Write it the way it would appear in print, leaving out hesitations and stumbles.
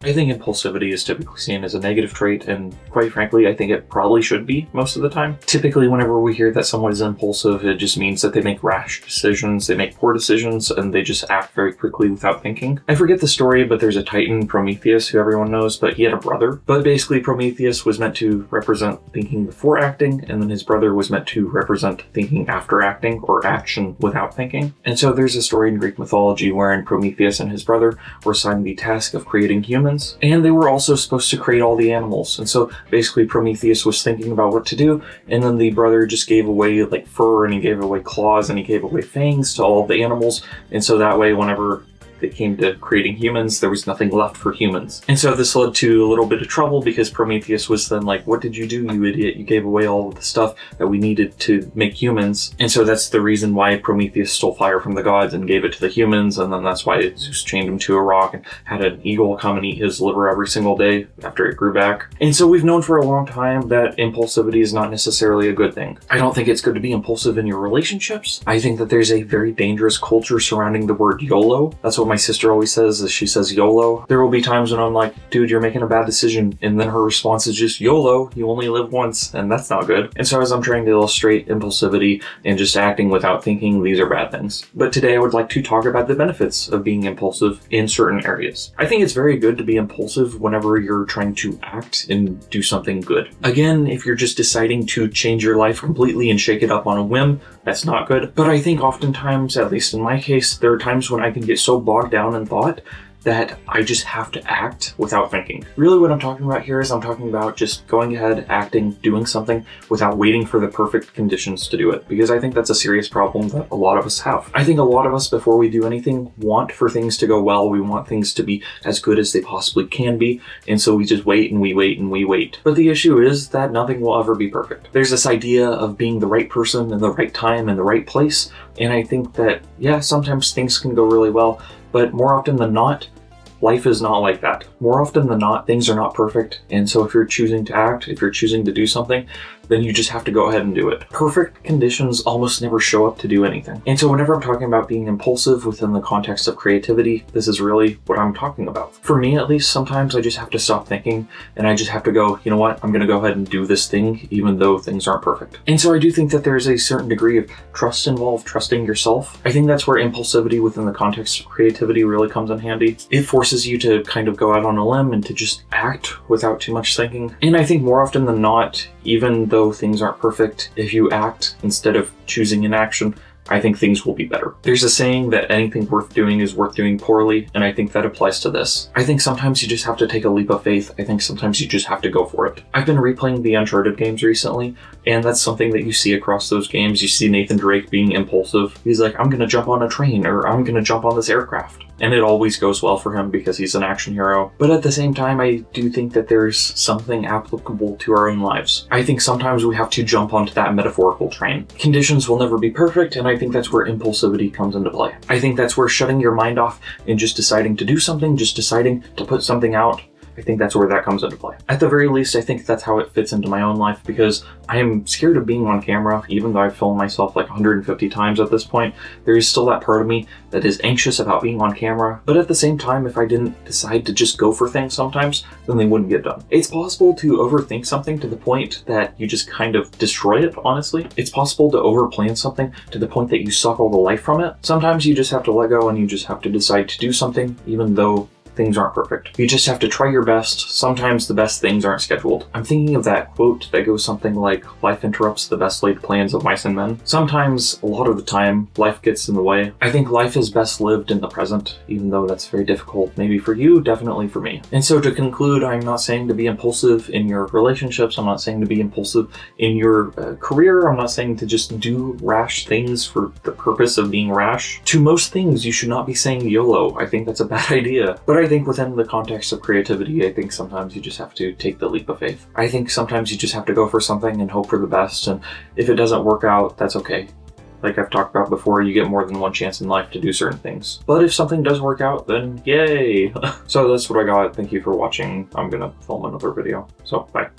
I think impulsivity is typically seen as a negative trait, and quite frankly, I think it probably should be most of the time. Typically, whenever we hear that someone is impulsive, it just means that they make rash decisions, they make poor decisions, and they just act very quickly without thinking. I forget the story, but there's a Titan, Prometheus, who everyone knows, but he had a brother. But basically, Prometheus was meant to represent thinking before acting, and then his brother was meant to represent thinking after acting, or action without thinking. And so there's a story in Greek mythology wherein Prometheus and his brother were assigned the task of creating humans, and they were also supposed to create all the animals. And so basically Prometheus was thinking about what to do, and then the brother just gave away like fur, and he gave away claws, and he gave away fangs to all the animals. And so that way, whenever it came to creating humans, there was nothing left for humans. And so this led to a little bit of trouble, because Prometheus was then like, what did you do, you idiot? You gave away all of the stuff that we needed to make humans. And so that's the reason why Prometheus stole fire from the gods and gave it to the humans, and then that's why Zeus chained him to a rock and had an eagle come and eat his liver every single day after it grew back. And so we've known for a long time that impulsivity is not necessarily a good thing. I don't think it's good to be impulsive in your relationships. I think that there's a very dangerous culture surrounding the word YOLO. That's what my sister always says, is she says YOLO. There will be times when I'm like, dude, you're making a bad decision, and then her response is just YOLO, you only live once, and that's not good. And so as I'm trying to illustrate impulsivity and just acting without thinking, these are bad things. But today I would like to talk about the benefits of being impulsive in certain areas. I think it's very good to be impulsive whenever you're trying to act and do something good. Again, if you're just deciding to change your life completely and shake it up on a whim, that's not good. But I think oftentimes, at least in my case, there are times when I can get so bogged down in thought that I just have to act without thinking. Really what I'm talking about here is I'm talking about just going ahead, acting, doing something without waiting for the perfect conditions to do it, because I think that's a serious problem that a lot of us have. I think a lot of us, before we do anything, want for things to go well. We want things to be as good as they possibly can be, and so we just wait and we wait and we wait. But the issue is that nothing will ever be perfect. There's this idea of being the right person in the right time in the right place, and I think that, yeah, sometimes things can go really well, but more often than not, life is not like that. More often than not, things are not perfect. And so if you're choosing to act, if you're choosing to do something, then you just have to go ahead and do it. Perfect conditions almost never show up to do anything. And so whenever I'm talking about being impulsive within the context of creativity, this is really what I'm talking about. For me, at least, sometimes I just have to stop thinking, and I just have to go, you know what, I'm gonna go ahead and do this thing, even though things aren't perfect. And so I do think that there's a certain degree of trust involved, trusting yourself. I think that's where impulsivity within the context of creativity really comes in handy. It forces you to kind of go out on a limb and to just act without too much thinking. And I think more often than not, even though things aren't perfect, if you act instead of choosing inaction, I think things will be better. There's a saying that anything worth doing is worth doing poorly, and I think that applies to this. I think sometimes you just have to take a leap of faith. I think sometimes you just have to go for it. I've been replaying the Uncharted games recently, and that's something that you see across those games. You see Nathan Drake being impulsive. He's like, I'm gonna jump on a train, or I'm gonna jump on this aircraft. And it always goes well for him because he's an action hero. But at the same time, I do think that there's something applicable to our own lives. I think sometimes we have to jump onto that metaphorical train. Conditions will never be perfect, and I think that's where impulsivity comes into play. I think that's where shutting your mind off and just deciding to do something, just deciding to put something out, I think that's where that comes into play. At the very least, I think that's how it fits into my own life, because I am scared of being on camera. Even though I've filmed myself like 150 times at this point, there is still that part of me that is anxious about being on camera. But at the same time, if I didn't decide to just go for things sometimes, then they wouldn't get done. It's possible to overthink something to the point that you just kind of destroy it, honestly. It's possible to overplan something to the point that you suck all the life from it. Sometimes you just have to let go, and you just have to decide to do something, even though things aren't perfect. You just have to try your best. Sometimes the best things aren't scheduled. I'm thinking of that quote that goes something like, life interrupts the best laid plans of mice and men. Sometimes, a lot of the time, life gets in the way. I think life is best lived in the present, even though that's very difficult. Maybe for you, definitely for me. And so to conclude, I'm not saying to be impulsive in your relationships. I'm not saying to be impulsive in your career. I'm not saying to just do rash things for the purpose of being rash. To most things, you should not be saying YOLO. I think that's a bad idea. But I think within the context of creativity, I think sometimes you just have to take the leap of faith. I think sometimes you just have to go for something and hope for the best, and if it doesn't work out, that's okay. Like I've talked about before, you get more than one chance in life to do certain things. But if something does work out, then yay! So that's what I got. Thank you for watching. I'm gonna film another video. So, bye.